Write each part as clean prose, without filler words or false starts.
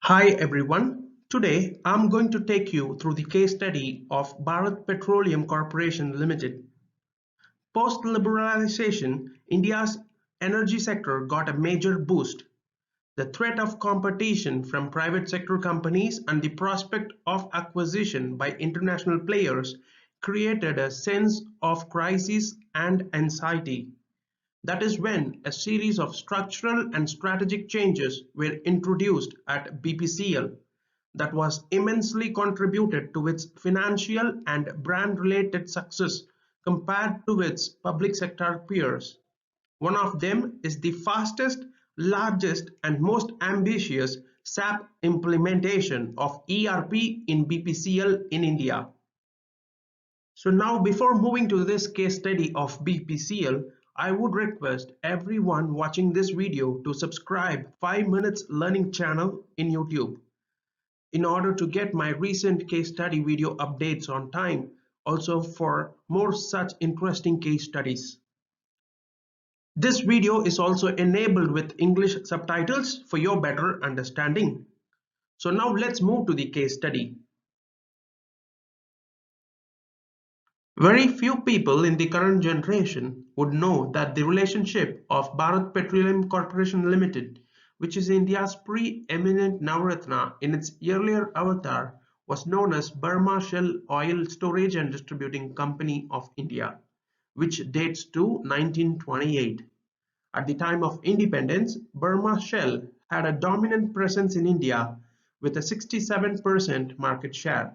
Hi everyone. Today I'm going to take you through the case study of Bharat Petroleum Corporation Limited. Post-liberalization, India's energy sector got a major boost. The threat of competition from private sector companies and the prospect of acquisition by international players created a sense of crisis and anxiety. That is when a series of structural and strategic changes were introduced at BPCL that was immensely contributed to its financial and brand-related success compared to its public sector peers. One of them is the fastest, largest, and most ambitious SAP implementation of ERP in BPCL in India. So now before moving to this case study of BPCL, I would request everyone watching this video to subscribe 5 Minutes Learning channel in YouTube in order to get my recent case study video updates on time, also for more such interesting case studies. This video is also enabled with English subtitles for your better understanding. So now let's move to the case study. Very few people in the current generation would know that the relationship of Bharat Petroleum Corporation Limited, which is India's pre-eminent Navratna in its earlier avatar, was known as Burma Shell Oil Storage and Distributing Company of India, which dates to 1928. At the time of independence, Burma Shell had a dominant presence in India with a 67% market share.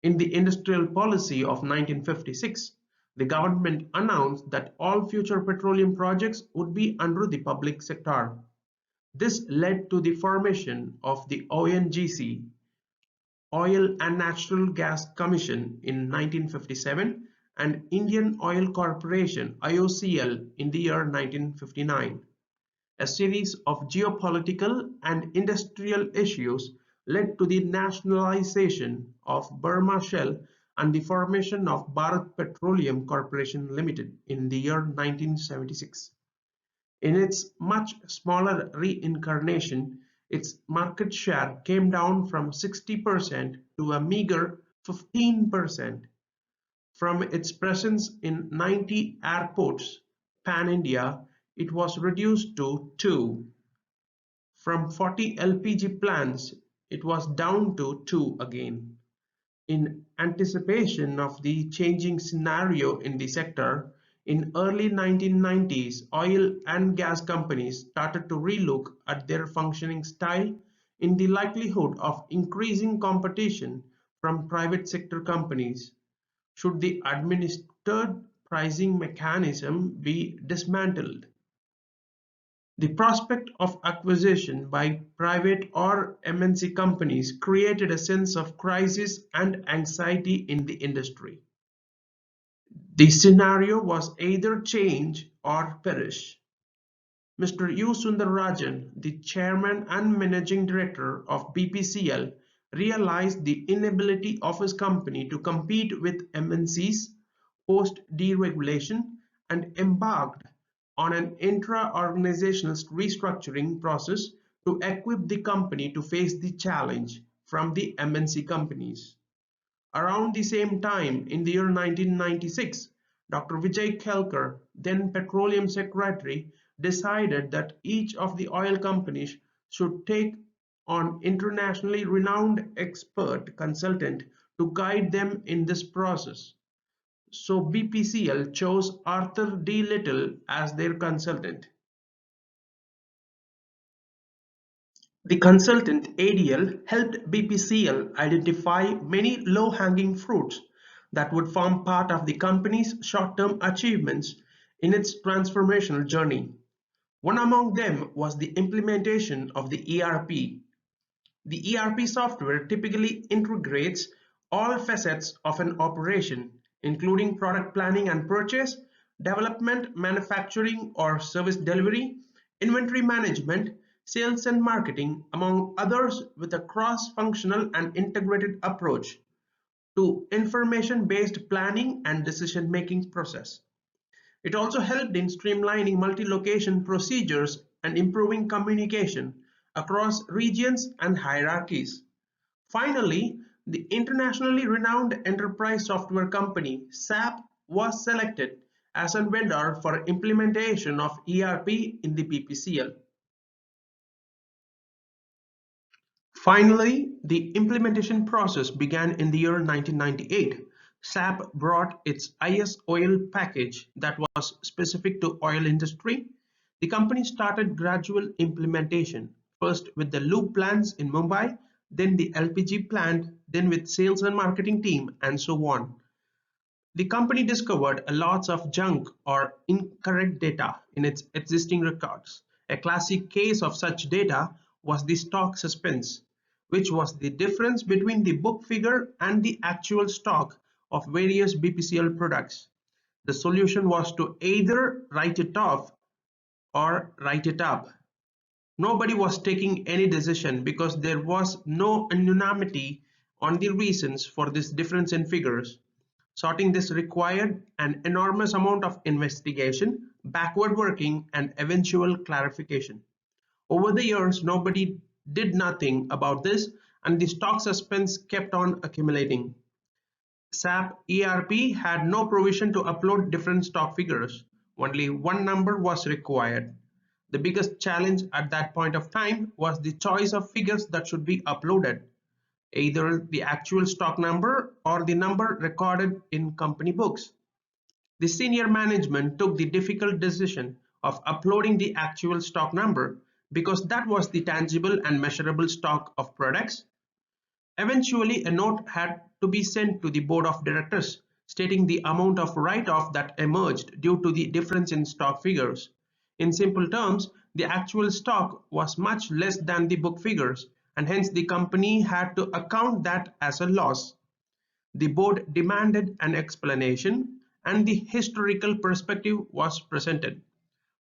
In the industrial policy of 1956, the government announced that all future petroleum projects would be under the public sector. This led to the formation of the ONGC, Oil and Natural Gas Commission in 1957 and Indian Oil Corporation IOCL in the year 1959. A series of geopolitical and industrial issues led to the nationalization of Burma Shell and the formation of Bharat Petroleum Corporation Limited in the year 1976. In its much smaller reincarnation, its market share came down from 60% to a meager 15%. From its presence in 90 airports pan-India, it was reduced to 2. From 40 LPG plants, it was down to 2 again. In anticipation of the changing scenario in the sector, in early 1990s, oil and gas companies started to relook at their functioning style in the likelihood of increasing competition from private sector companies. Should the administered pricing mechanism be dismantled? The prospect of acquisition by private or MNC companies created a sense of crisis and anxiety in the industry. The scenario was either change or perish. Mr. U. Sundararajan, the chairman and managing director of BPCL, realized the inability of his company to compete with MNCs post-deregulation and embarked on an intra-organizational restructuring process to equip the company to face the challenge from the MNC companies. Around the same time, in the year 1996, Dr. Vijay Kelkar, then Petroleum Secretary, decided that each of the oil companies should take on internationally renowned expert consultant to guide them in this process. So BPCL chose Arthur D. Little as their consultant. The consultant ADL helped BPCL identify many low-hanging fruits that would form part of the company's short-term achievements in its transformational journey. One among them was the implementation of the ERP. The ERP software typically integrates all facets of an operation, including product planning and purchase, development, manufacturing or service delivery, inventory management, sales and marketing, among others, with a cross-functional and integrated approach to information-based planning and decision-making process. It also helped in streamlining multi-location procedures and improving communication across regions and hierarchies. Finally, the internationally renowned enterprise software company SAP was selected as a vendor for implementation of ERP in the BPCL. Finally, the implementation process began in the year 1998. SAP brought its IS oil package that was specific to oil industry. The company started gradual implementation, first with the loop plants in Mumbai, then the LPG plant, then with sales and marketing team, and so on. The company discovered a lots of junk or incorrect data in its existing records. A classic case of such data was the stock suspense, which was the difference between the book figure and the actual stock of various BPCL products. The solution was to either write it off or write it up. Nobody was taking any decision because there was no unanimity on the reasons for this difference in figures. Sorting this required an enormous amount of investigation, backward working, and eventual clarification. Over the years, nobody did nothing about this, and the stock suspense kept on accumulating. SAP ERP had no provision to upload different stock figures. Only one number was required. The biggest challenge at that point of time was the choice of figures that should be uploaded, either the actual stock number or the number recorded in company books. The senior management took the difficult decision of uploading the actual stock number because that was the tangible and measurable stock of products. Eventually, a note had to be sent to the board of directors stating the amount of write-off that emerged due to the difference in stock figures. In simple terms, the actual stock was much less than the book figures, and hence the company had to account that as a loss. The board demanded an explanation, and the historical perspective was presented.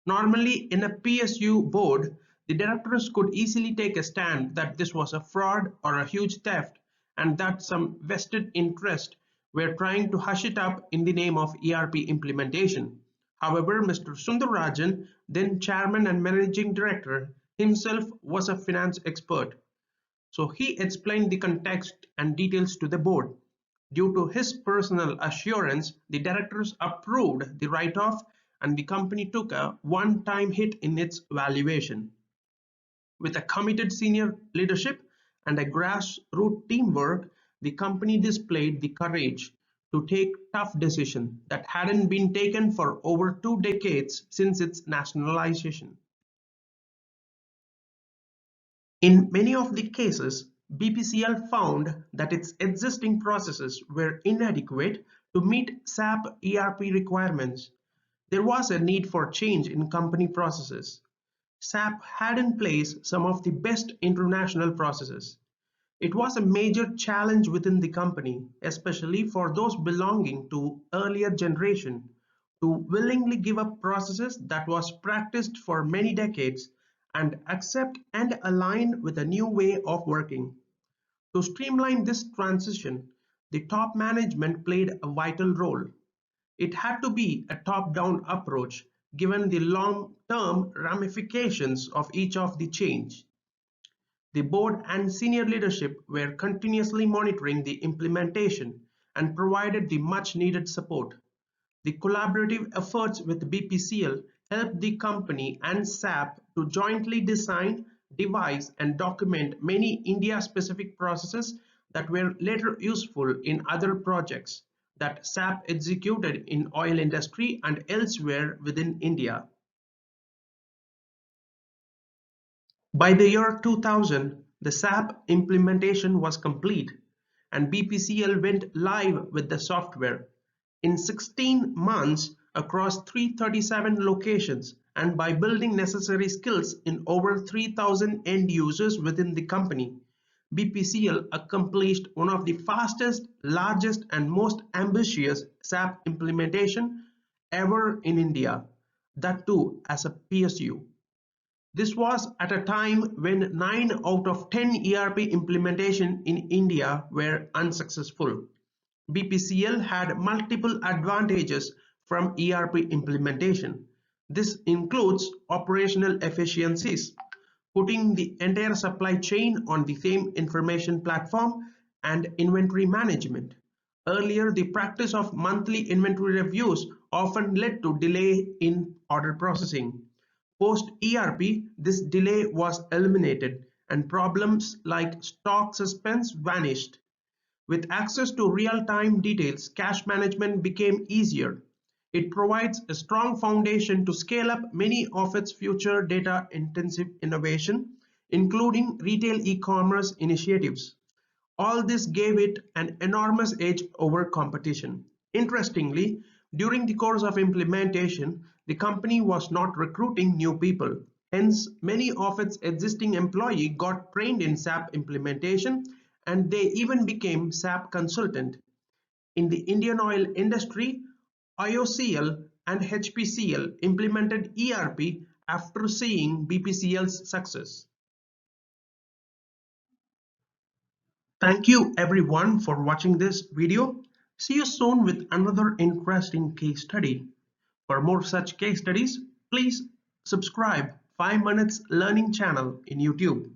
Normally, in a PSU board, the directors could easily take a stand that this was a fraud or a huge theft and that some vested interest were trying to hush it up in the name of ERP implementation. However, Mr. Sundarajan, then chairman and managing director, himself was a finance expert. So he explained the context and details to the board. Due to his personal assurance, the directors approved the write-off and the company took a one-time hit in its valuation. With a committed senior leadership and a grassroots teamwork, the company displayed the courage to take tough decisions that hadn't been taken for over 2 decades since its nationalization. In many of the cases, BPCL found that its existing processes were inadequate to meet SAP ERP requirements. There was a need for change in company processes. SAP had in place some of the best international processes. It was a major challenge within the company, especially for those belonging to earlier generation, to willingly give up processes that was practiced for many decades and accept and align with a new way of working. To streamline this transition, the top management played a vital role. It had to be a top-down approach given the long-term ramifications of each of the change. The board and senior leadership were continuously monitoring the implementation and provided the much-needed support. The collaborative efforts with BPCL helped the company and SAP to jointly design, devise, and document many India-specific processes that were later useful in other projects that SAP executed in oil industry and elsewhere within India. By the year 2000, the SAP implementation was complete and BPCL went live with the software in 16 months across 337 locations and by building necessary skills in over 3,000 end users within the company. BPCL accomplished one of the fastest, largest and most ambitious SAP implementation ever in India, that too as a PSU. This was at a time when 9 out of 10 ERP implementation in India were unsuccessful. BPCL had multiple advantages from ERP implementation. This includes operational efficiencies, putting the entire supply chain on the same information platform and inventory management. Earlier, the practice of monthly inventory reviews often led to delay in order processing. Post-ERP, this delay was eliminated and problems like stock suspense vanished. With access to real-time details, cash management became easier. It provides a strong foundation to scale up many of its future data-intensive innovation, including retail e-commerce initiatives. All this gave it an enormous edge over competition. Interestingly, during the course of implementation, the company was not recruiting new people. Hence, many of its existing employees got trained in SAP implementation and they even became SAP consultant. In the Indian oil industry, IOCL and HPCL implemented ERP after seeing BPCL's success. Thank you everyone for watching this video. See you soon with another interesting case study. For more such case studies, please subscribe 5 Minutes Learning channel in YouTube.